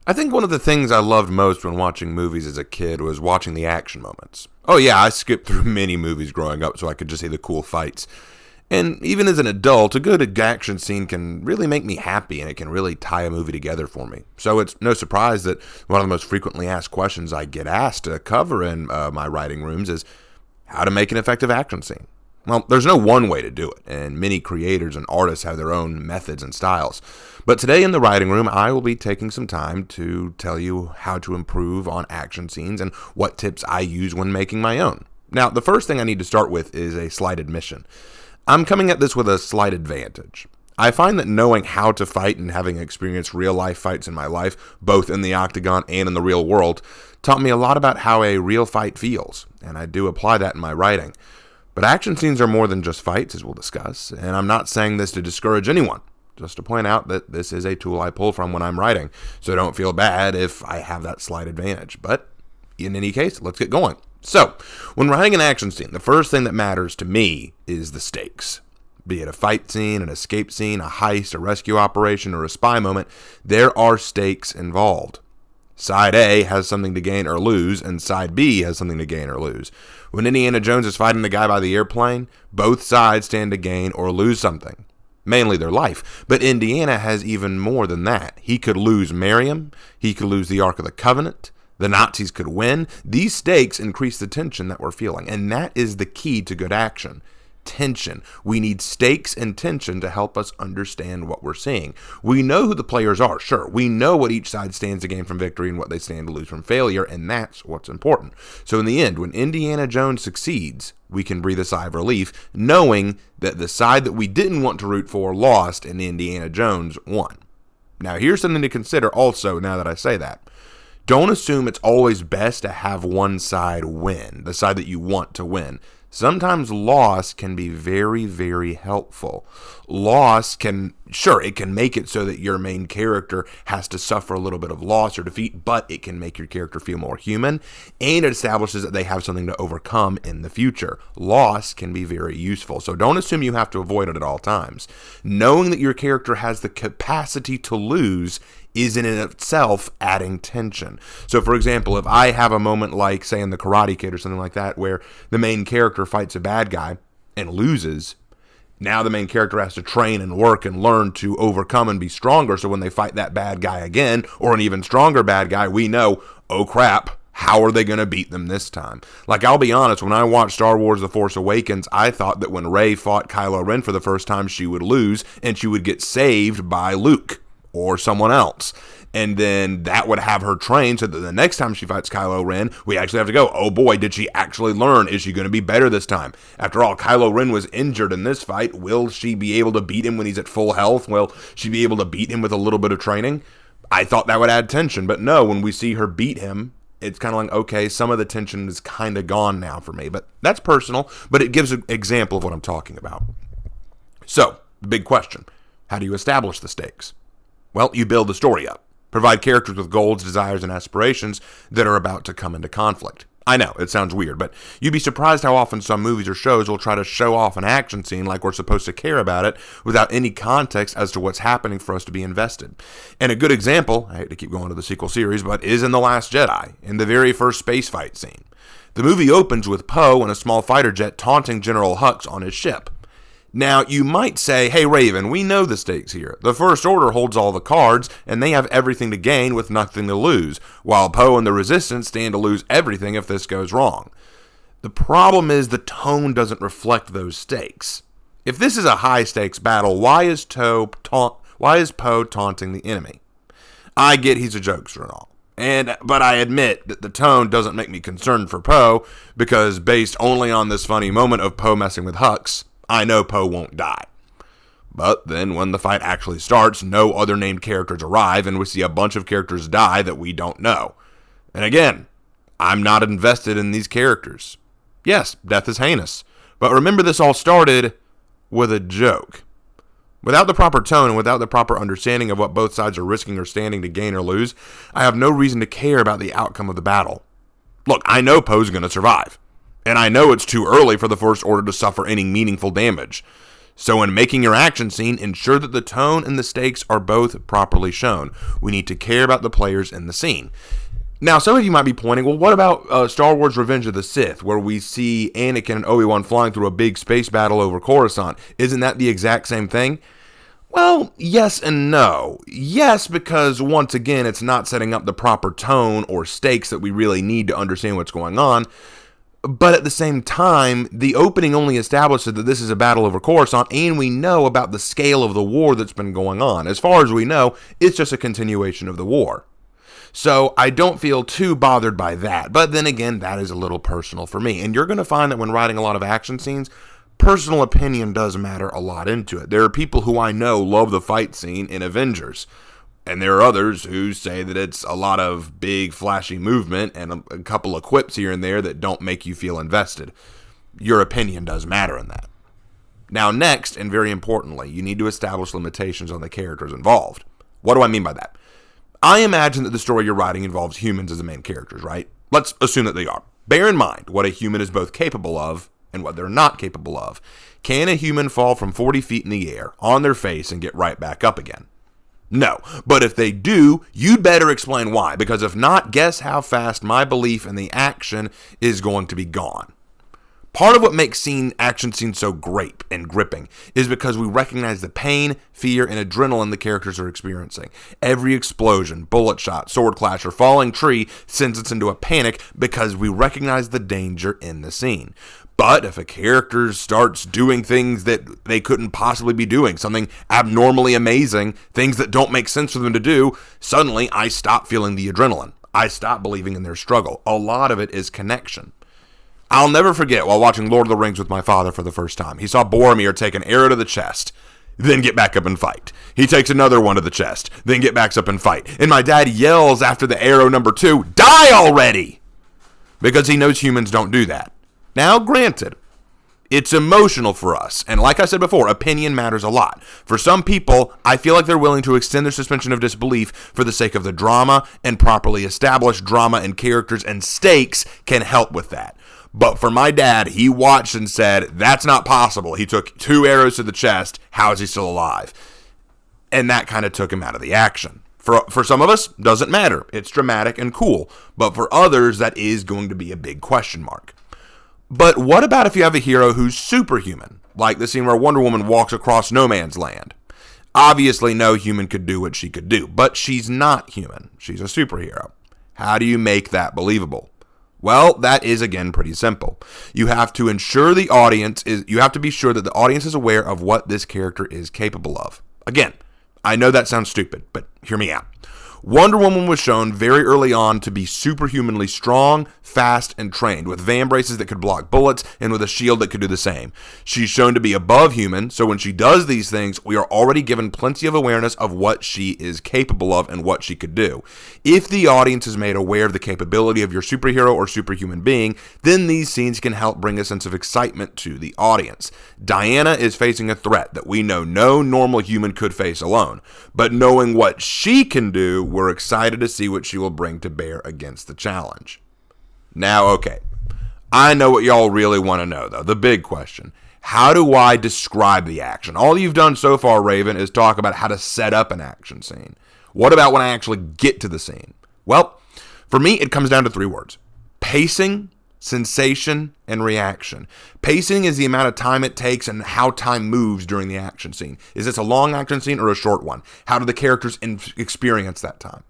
I think one of the things I loved most when watching movies as a kid was watching the action moments. Oh yeah, I skipped through many movies growing up so I could just see the cool fights. And even as an adult, a good action scene can really make me happy and it can really tie a movie together for me. So it's no surprise that one of the most frequently asked questions I get asked to cover in my writing rooms is how to make an effective action scene. Well, there's no one way to do it, and many creators and artists have their own methods and styles. But today in the writing room, I will be taking some time to tell you how to improve on action scenes and what tips I use when making my own. Now, the first thing I need to start with is a slight admission. I'm coming at this with a slight advantage. I find that knowing how to fight and having experienced real-life fights in my life, both in the octagon and in the real world, taught me a lot about how a real fight feels, and I do apply that in my writing. But action scenes are more than just fights, as we'll discuss, and I'm not saying this to discourage anyone, just to point out that this is a tool I pull from when I'm writing, so don't feel bad if I have that slight advantage. But in any case, let's get going. So, when writing an action scene, the first thing that matters to me is the stakes. Be it a fight scene, an escape scene, a heist, a rescue operation, or a spy moment, there are stakes involved. Side A has something to gain or lose, and Side B has something to gain or lose. When Indiana Jones is fighting the guy by the airplane, both sides stand to gain or lose something, mainly their life. But Indiana has even more than that. He could lose Miriam, he could lose the Ark of the Covenant, the Nazis could win. These stakes increase the tension that we're feeling, and that is the key to good action. Tension. We need stakes and tension to help us understand what we're seeing. We know who the players are, sure. We know what each side stands to gain from victory and what they stand to lose from failure, and that's what's important. So in the end, when Indiana Jones succeeds, we can breathe a sigh of relief, knowing that the side that we didn't want to root for lost and Indiana Jones won. Now here's something to consider also now that I say that. Don't assume it's always best to have one side win, the side that you want to win. Sometimes loss can be very, very helpful. Loss can, sure, it can make it so that your main character has to suffer a little bit of loss or defeat, but it can make your character feel more human, and it establishes that they have something to overcome in the future. Loss can be very useful, so don't assume you have to avoid it at all times. Knowing that your character has the capacity to lose is in itself adding tension. So for example, if I have a moment like, say in The Karate Kid or something like that, where the main character fights a bad guy and loses, now the main character has to train and work and learn to overcome and be stronger, so when they fight that bad guy again, or an even stronger bad guy, we know, oh crap, how are they going to beat them this time? Like, I'll be honest, when I watched Star Wars The Force Awakens, I thought that when Rey fought Kylo Ren for the first time, she would lose, and she would get saved by Luke or someone else. And then that would have her trained so that the next time she fights Kylo Ren, we actually have to go, oh boy, did she actually learn? Is she going to be better this time? After all, Kylo Ren was injured in this fight. Will she be able to beat him when he's at full health? Will she be able to beat him with a little bit of training? I thought that would add tension, but no, when we see her beat him, it's kind of like, okay, some of the tension is kind of gone now for me. But that's personal, but it gives an example of what I'm talking about. So, the big question, how do you establish the stakes? Well, you build the story up. Provide characters with goals, desires, and aspirations that are about to come into conflict. I know, it sounds weird, but you'd be surprised how often some movies or shows will try to show off an action scene like we're supposed to care about it without any context as to what's happening for us to be invested. And a good example, I hate to keep going to the sequel series, but is in The Last Jedi, in the very first space fight scene. The movie opens with Poe in a small fighter jet taunting General Hux on his ship. Now, you might say, hey Raven, we know the stakes here. The First Order holds all the cards, and they have everything to gain with nothing to lose, while Poe and the Resistance stand to lose everything if this goes wrong. The problem is the tone doesn't reflect those stakes. If this is a high-stakes battle, why is Poe taunting the enemy? I get he's a jokester and all. But I admit that the tone doesn't make me concerned for Poe, because based only on this funny moment of Poe messing with Hux, I know Poe won't die. But then when the fight actually starts, no other named characters arrive, and we see a bunch of characters die that we don't know. And again, I'm not invested in these characters. Yes, death is heinous. But remember, this all started with a joke. Without the proper tone and without the proper understanding of what both sides are risking or standing to gain or lose, I have no reason to care about the outcome of the battle. Look, I know Poe's going to survive. And I know it's too early for the First Order to suffer any meaningful damage. So when making your action scene, ensure that the tone and the stakes are both properly shown. We need to care about the players in the scene. Now, some of you might be pointing, well, what about Star Wars Revenge of the Sith, where we see Anakin and Obi-Wan flying through a big space battle over Coruscant? Isn't that the exact same thing? Well, yes and no. Yes, because once again, it's not setting up the proper tone or stakes that we really need to understand what's going on. But at the same time, the opening only establishes that this is a battle over Coruscant, and we know about the scale of the war that's been going on. As far as we know, it's just a continuation of the war. So I don't feel too bothered by that. But then again, that is a little personal for me. And you're going to find that when writing a lot of action scenes, personal opinion does matter a lot into it. There are people who I know love the fight scene in Avengers. And there are others who say that it's a lot of big, flashy movement and a couple of quips here and there that don't make you feel invested. Your opinion does matter in that. Now, next, and very importantly, you need to establish limitations on the characters involved. What do I mean by that? I imagine that the story you're writing involves humans as the main characters, right? Let's assume that they are. Bear in mind what a human is both capable of and what they're not capable of. Can a human fall from 40 feet in the air on their face and get right back up again? No, but if they do, you'd better explain why, because if not, guess how fast my belief in the action is going to be gone. Part of what makes action scenes so great and gripping is because we recognize the pain, fear, and adrenaline the characters are experiencing. Every explosion, bullet shot, sword clash, or falling tree sends us into a panic because we recognize the danger in the scene. But if a character starts doing things that they couldn't possibly be doing, something abnormally amazing, things that don't make sense for them to do, suddenly I stop feeling the adrenaline. I stop believing in their struggle. A lot of it is connection. I'll never forget while watching Lord of the Rings with my father for the first time. He saw Boromir take an arrow to the chest, then get back up and fight. He takes another one to the chest, then get back up and fight. And my dad yells after the arrow number 2, "Die already!" Because he knows humans don't do that. Now, granted, it's emotional for us. And like I said before, opinion matters a lot. For some people, I feel like they're willing to extend their suspension of disbelief for the sake of the drama, and properly established drama and characters and stakes can help with that. But for my dad, he watched and said, that's not possible. He took 2 arrows to the chest. How is he still alive? And that kind of took him out of the action. For some of us, doesn't matter. It's dramatic and cool. But for others, that is going to be a big question mark. But what about if you have a hero who's superhuman? Like the scene where Wonder Woman walks across no man's land. Obviously, no human could do what she could do. But she's not human. She's a superhero. How do you make that believable? Well, that is, again, pretty simple. You have to ensure you have to be sure that the audience is aware of what this character is capable of. Again, I know that sounds stupid, but hear me out. Wonder Woman was shown very early on to be superhumanly strong, fast, and trained, with van braces that could block bullets and with a shield that could do the same. She's shown to be above human, so when she does these things, we are already given plenty of awareness of what she is capable of and what she could do. If the audience is made aware of the capability of your superhero or superhuman being, then these scenes can help bring a sense of excitement to the audience. Diana is facing a threat that we know no normal human could face alone, but knowing what she can do, we're excited to see what she will bring to bear against the challenge. Now, okay, I know what y'all really want to know, though. The big question. How do I describe the action? All you've done so far, Raven, is talk about how to set up an action scene. What about when I actually get to the scene? Well, for me, it comes down to 3 words. Pacing, sensation, and reaction. Pacing is the amount of time it takes and how time moves during the action scene. Is this a long action scene or a short one? How do the characters experience that time?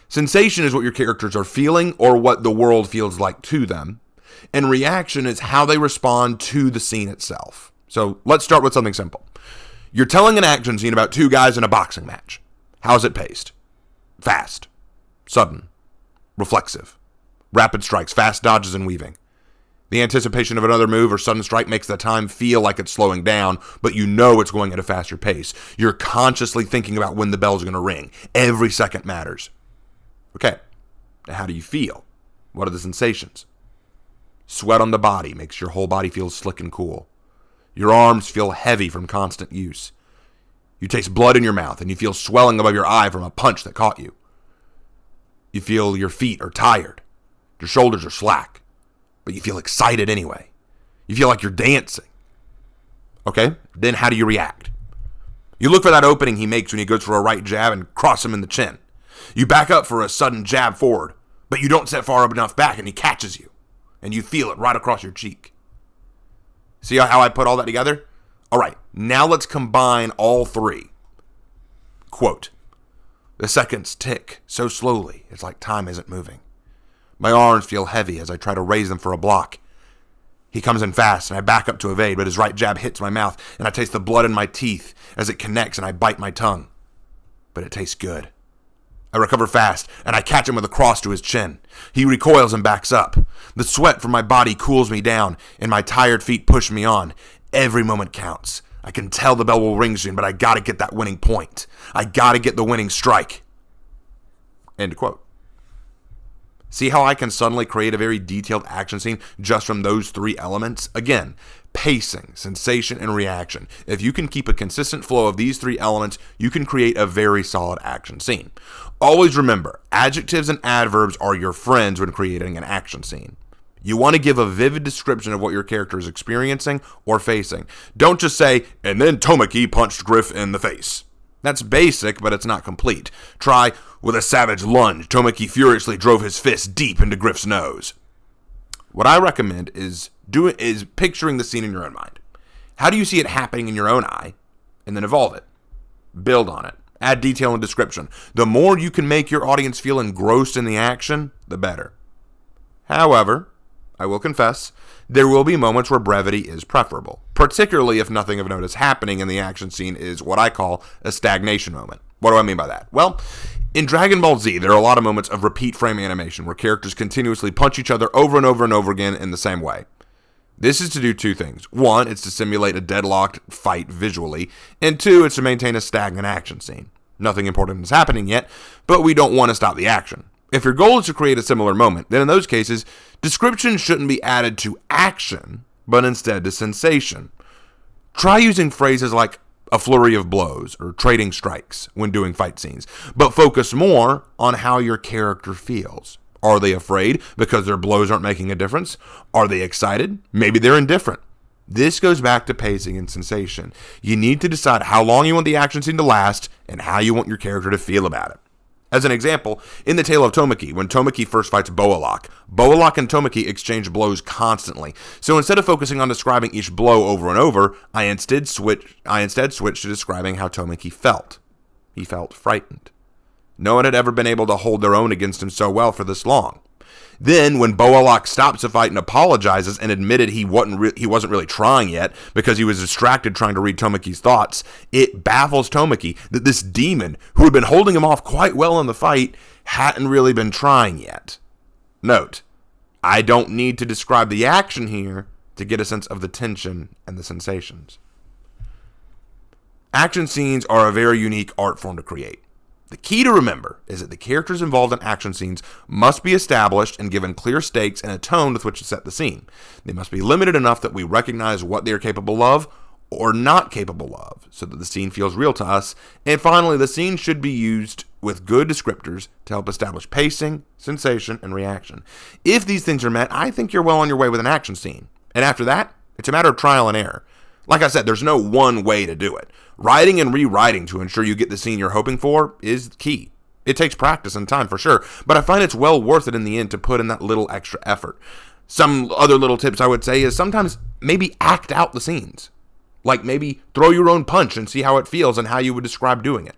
Sensation is what your characters are feeling or what the world feels like to them. And reaction is how they respond to the scene itself. So let's start with something simple. You're telling an action scene about 2 guys in a boxing match. How's it paced? Fast, sudden, reflexive. Rapid strikes, fast dodges and weaving. The anticipation of another move or sudden strike makes the time feel like it's slowing down, but you know it's going at a faster pace. You're consciously thinking about when the bell's going to ring. Every second matters. Okay, now how do you feel? What are the sensations? Sweat on the body makes your whole body feel slick and cool. Your arms feel heavy from constant use. You taste blood in your mouth and you feel swelling above your eye from a punch that caught you. You feel your feet are tired. Your shoulders are slack, but you feel excited anyway. You feel like you're dancing. Okay? Then how do you react? You look for that opening he makes when he goes for a right jab and cross him in the chin. You back up for a sudden jab forward, but you don't set far enough back and he catches you. And you feel it right across your cheek. See how I put all that together? All right, now let's combine all three. Quote, the seconds tick so slowly, it's like time isn't moving. My arms feel heavy as I try to raise them for a block. He comes in fast and I back up to evade, but his right jab hits my mouth and I taste the blood in my teeth as it connects and I bite my tongue. But it tastes good. I recover fast and I catch him with a cross to his chin. He recoils and backs up. The sweat from my body cools me down and my tired feet push me on. Every moment counts. I can tell the bell will ring soon, but I gotta get that winning point. I gotta get the winning strike. End quote. See how I can suddenly create a very detailed action scene just from those three elements? Again, pacing, sensation, and reaction. If you can keep a consistent flow of these three elements, you can create a very solid action scene. Always remember, adjectives and adverbs are your friends when creating an action scene. You want to give a vivid description of what your character is experiencing or facing. Don't just say, and then Tomoki punched Griff in the face. That's basic, but it's not complete. Try, with a savage lunge, Tomoki furiously drove his fist deep into Griff's nose. What I recommend is picturing the scene in your own mind. How do you see it happening in your own eye? And then evolve it. Build on it. Add detail and description. The more you can make your audience feel engrossed in the action, the better. However, I will confess, there will be moments where brevity is preferable, particularly if nothing of note is happening and the action scene is what I call a stagnation moment. What do I mean by that? Well, in Dragon Ball Z, there are a lot of moments of repeat frame animation where characters continuously punch each other over and over and over again in the same way. This is to do two things. One, it's to simulate a deadlocked fight visually, and two, it's to maintain a stagnant action scene. Nothing important is happening yet, but we don't want to stop the action. If your goal is to create a similar moment, then in those cases, description shouldn't be added to action, but instead to sensation. Try using phrases like a flurry of blows or trading strikes when doing fight scenes, but focus more on how your character feels. Are they afraid because their blows aren't making a difference? Are they excited? Maybe they're indifferent. This goes back to pacing and sensation. You need to decide how long you want the action scene to last and how you want your character to feel about it. As an example, in The Tale of Tomoki, when Tomoki first fights Boalok and Tomoki exchange blows constantly. So instead of focusing on describing each blow over and over, I instead switched to describing how Tomoki felt. He felt frightened. No one had ever been able to hold their own against him so well for this long. Then, when Boalok stops the fight and apologizes and admitted he wasn't really trying yet because he was distracted trying to read Tomoki's thoughts, it baffles Tomoki that this demon, who had been holding him off quite well in the fight, hadn't really been trying yet. Note, I don't need to describe the action here to get a sense of the tension and the sensations. Action scenes are a very unique art form to create. The key to remember is that the characters involved in action scenes must be established and given clear stakes and a tone with which to set the scene. They must be limited enough that we recognize what they are capable of or not capable of, so that the scene feels real to us. And finally, the scene should be used with good descriptors to help establish pacing, sensation, and reaction. If these things are met, I think you're well on your way with an action scene. And after that, it's a matter of trial and error. Like I said, there's no one way to do it. Writing and rewriting to ensure you get the scene you're hoping for is key. It takes practice and time for sure, but I find it's well worth it in the end to put in that little extra effort. Some other little tips I would say is sometimes maybe act out the scenes. Like maybe throw your own punch and see how it feels and how you would describe doing it.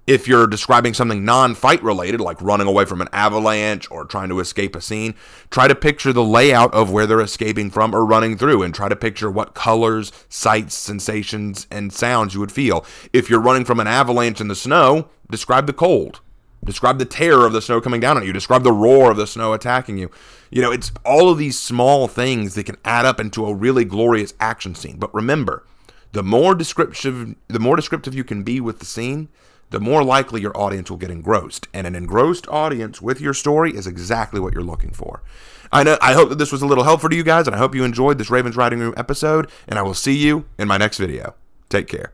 If you're describing something non-fight related, like running away from an avalanche or trying to escape a scene, try to picture the layout of where they're escaping from or running through, and try to picture what colors, sights, sensations, and sounds you would feel. If you're running from an avalanche in the snow, describe the cold. Describe the terror of the snow coming down on you. Describe the roar of the snow attacking you. You know, it's all of these small things that can add up into a really glorious action scene. But remember, the more descriptive you can be with the scene, the more likely your audience will get engrossed. And an engrossed audience with your story is exactly what you're looking for. I hope that this was a little helpful to you guys, and I hope you enjoyed this Ravens Writing Room episode, and I will see you in my next video. Take care.